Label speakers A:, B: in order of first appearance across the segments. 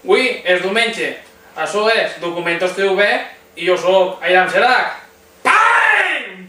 A: Avui és diumenge, això és Documentos TV i jo soc Airam Serac. Pam!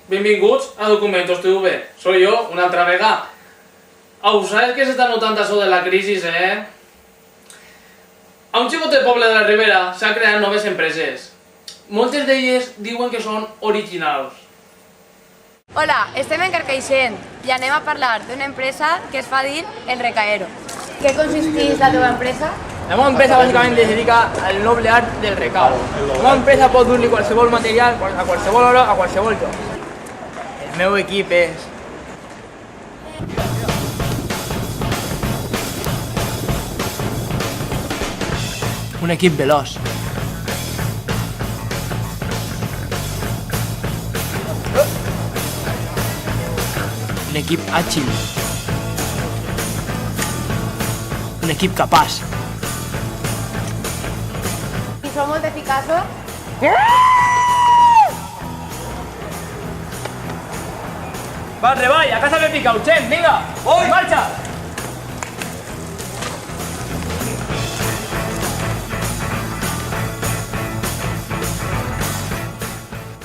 A: Benvinguts a Documentos TV. Soy yo, una altra vegada. ¿Sabes que se está notando eso de la crisis, A un xicotet poble de la Ribera s'han creat noves empreses. Moltes d'elles diuen que són originals.
B: Hola, estem en Carcaixent i anem a parlar d'una empresa que es fa dir El Recaero. Què consisteix la teva empresa?
C: La meva empresa bàsicament es dedica al noble art del recau. La meva empresa pot dur-li qualsevol material a qualsevol hora, a qualsevol lloc. El meu equip és... un equip veloç. Un equip àgil. Un equip capaç.
B: I som molt eficaços?
C: Va, treball, a casa me pica, urgent, vinga! Oi! Marxa!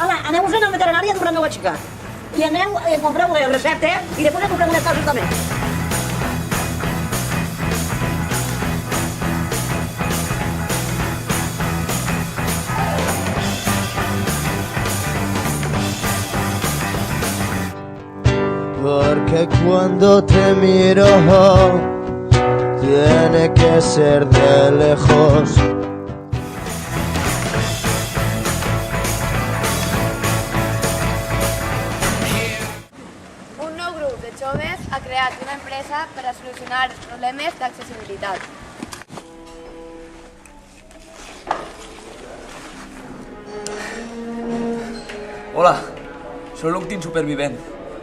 D: Hola, aneu-vos a la veterinària a dur la meva xica. I aneu a comprar el recepte i després a comprar unes coses també.
E: Porque cuando te miro tiene que ser de lejos.
B: Un nou grup de joves ha creat una empresa per a solucionar problemes d'accessibilitat.
F: Hola, soc l'últim supervivent.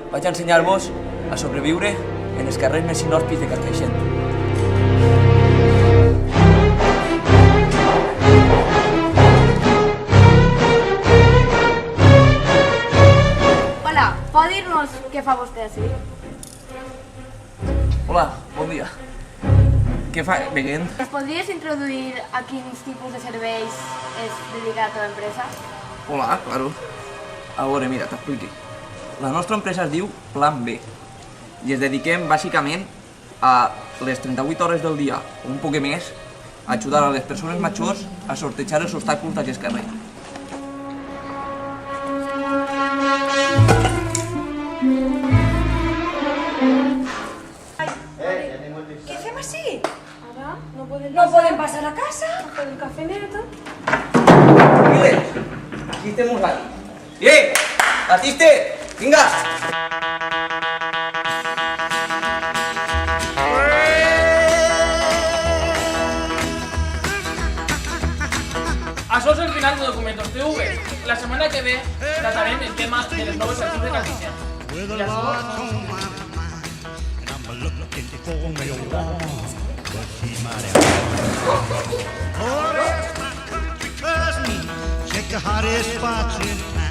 F: Vaig a ensenyar-vos a sobreviure en els carrers més inhòspits de Carcaixent.
B: Hola, pot dir-nos què fa vostè ací?
F: Hola, bon dia. Què fa, veient?
B: Es podries introduir a quins tipus de serveis es dedica la teva empresa?
F: Hola, claro. A veure, mira, t'explico. La nostra empresa es diu Plan B i ens dediquem bàsicament a les 38 hores del dia, o un poc més, a ajudar a les persones majors a sortejar els obstacles d'aquest carrer.
G: ¿Qué hacemos así? No pueden pasar a casa. Con el café neto.
F: Miren, aquí estem aquí. Batiste, vinga!
A: Això és el final de Documentos TV. La setmana que ve tratarem el tema de les noves accions de Carcaixent. I
H: Check the hottest spots in town.